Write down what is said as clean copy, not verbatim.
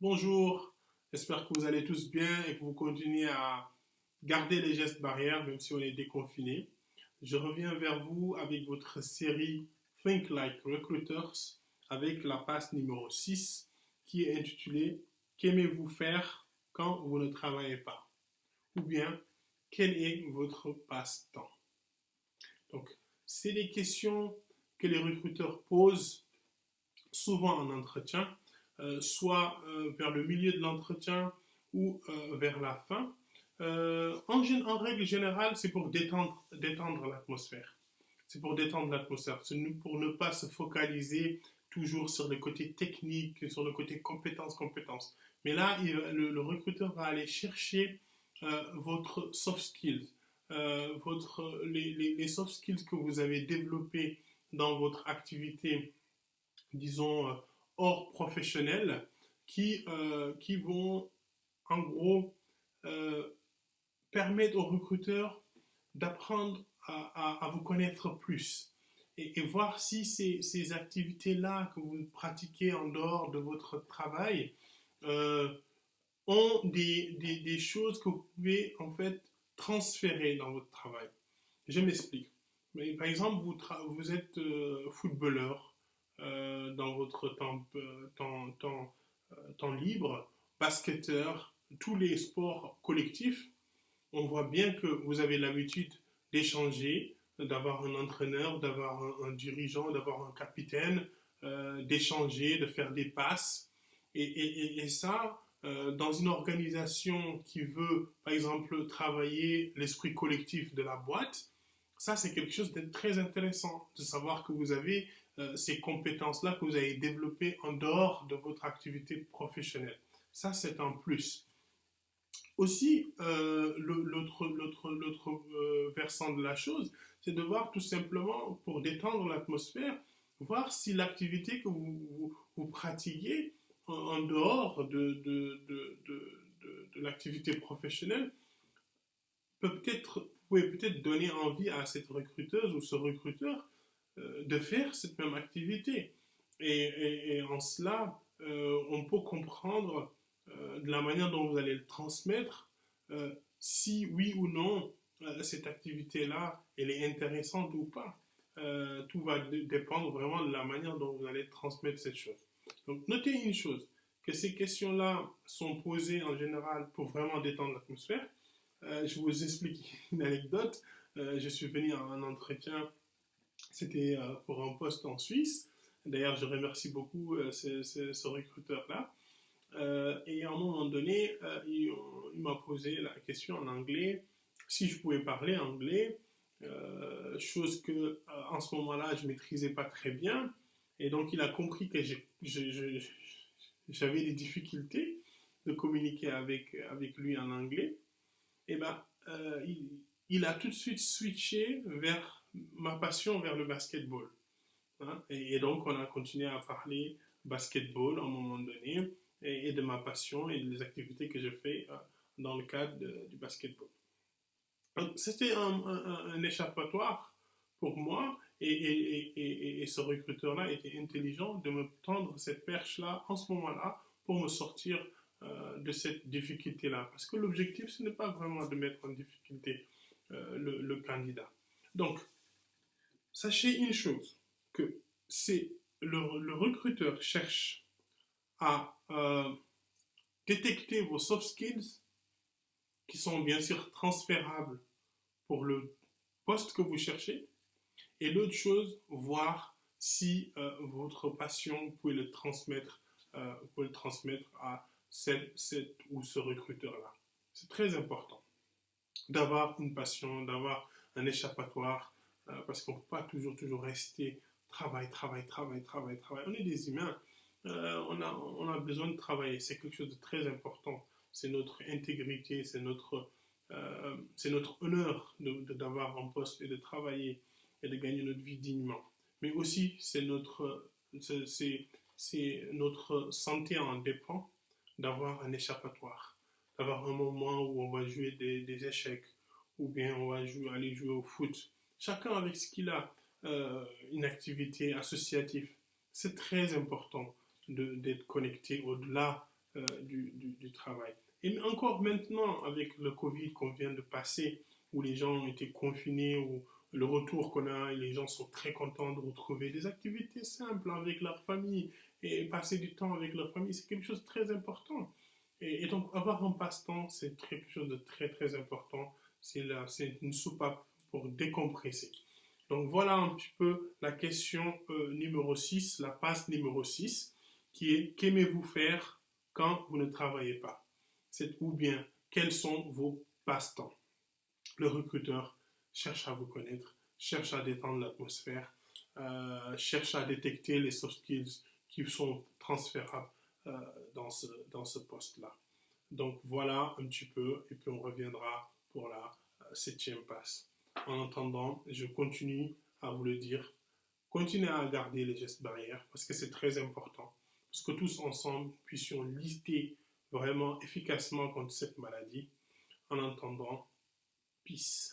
Bonjour, j'espère que vous allez tous bien et que vous continuez à garder les gestes barrières même si on est déconfiné. Je reviens vers vous avec votre série Think Like Recruiters avec la passe numéro 6 qui est intitulée Qu'aimez-vous faire quand vous ne travaillez pas? Ou bien quel est votre passe-temps? Donc, c'est des questions que les recruteurs posent souvent en entretien, soit vers le milieu de l'entretien ou vers la fin. En règle générale, c'est pour détendre l'atmosphère. C'est pour détendre l'atmosphère, c'est pour ne pas se focaliser toujours sur le côté technique, sur le côté compétences. Mais là, le recruteur va aller chercher votre soft skills, les soft skills que vous avez développés dans votre activité, disons, hors professionnel, qui vont en gros euh, permettre aux recruteurs d'apprendre à vous connaître plus et voir si ces activités-là que vous pratiquez en dehors de votre travail euh, ont des choses que vous pouvez en fait transférer dans votre travail. Je m'explique. Mais, par exemple, vous êtes footballeur dans votre temps libre, basketteur, tous les sports collectifs. On voit bien que vous avez l'habitude d'échanger, d'avoir un entraîneur, d'avoir un dirigeant, d'avoir un capitaine, d'échanger, de faire des passes. Et ça, dans une organisation qui veut, par exemple, travailler l'esprit collectif de la boîte, ça, c'est quelque chose de très intéressant, de savoir que vous avez ces compétences-là que vous avez développées en dehors de votre activité professionnelle. Ça, c'est un plus. Aussi, l'autre versant de la chose, c'est de voir tout simplement, pour détendre l'atmosphère, voir si l'activité que vous pratiquez en dehors de l'activité professionnelle pouvez peut-être donner envie à cette recruteuse ou ce recruteur de faire cette même activité. Et en cela, on peut comprendre de la manière dont vous allez le transmettre, si oui ou non cette activité-là, elle est intéressante ou pas. Tout va dépendre vraiment de la manière dont vous allez transmettre cette chose. Donc, notez une chose, que ces questions-là sont posées en général pour vraiment détendre l'atmosphère. Je vous explique une anecdote. Je suis venu à un entretien, c'était pour un poste en Suisse. D'ailleurs, je remercie beaucoup ce recruteur-là. Et à un moment donné, il m'a posé la question en anglais, si je pouvais parler anglais, chose que en ce moment-là, je ne maîtrisais pas très bien. Et donc, il a compris que j'avais des difficultés de communiquer avec lui en anglais. Et ben, il a tout de suite switché vers ma passion, vers le basketball. Hein. Et donc, on a continué à parler basketball à un moment donné, et de ma passion et des activités que je fais dans le cadre du basketball. C'était un échappatoire pour moi, et ce recruteur-là était intelligent de me tendre cette perche-là en ce moment-là pour me sortir de cette difficulté-là. Parce que l'objectif, ce n'est pas vraiment de mettre en difficulté le candidat. Donc, sachez une chose, que c'est le recruteur cherche à détecter vos soft skills qui sont bien sûr transférables pour le poste que vous cherchez. Et l'autre chose, voir si votre passion, vous pouvez le transmettre à cette ou ce recruteur-là. C'est très important d'avoir une passion, d'avoir un échappatoire, parce qu'on ne peut pas toujours rester travail. On est des humains, on a besoin de travailler, c'est quelque chose de très important. C'est notre intégrité, c'est notre honneur d'avoir un poste et de travailler et de gagner notre vie dignement. Mais aussi, notre santé en dépend d'avoir un échappatoire, d'avoir un moment où on va jouer des échecs, ou bien on va aller jouer au foot. Chacun avec ce qu'il a, une activité associative. C'est très important d'être connecté au-delà du travail. Et encore maintenant, avec le Covid qu'on vient de passer, où les gens ont été confinés, où le retour qu'on a, et les gens sont très contents de retrouver des activités simples avec leur famille et passer du temps avec leur famille, c'est quelque chose de très important. Et donc, avoir un passe-temps, c'est quelque chose de très, très important. C'est une soupape pour décompresser. Donc, voilà un petit peu la question numéro 6, la passe numéro 6, qui est qu'aimez-vous faire quand vous ne travaillez pas? C'est ou bien quels sont vos passe-temps? Le recruteur cherche à vous connaître, cherche à détendre l'atmosphère, cherche à détecter les soft skills qui sont transférables euh, dans ce poste-là. Donc voilà un petit peu, et puis on reviendra pour la septième passe. En attendant, je continue à vous le dire, continuez à garder les gestes barrières parce que c'est très important, parce que tous ensemble puissions lutter vraiment efficacement contre cette maladie. En attendant, peace.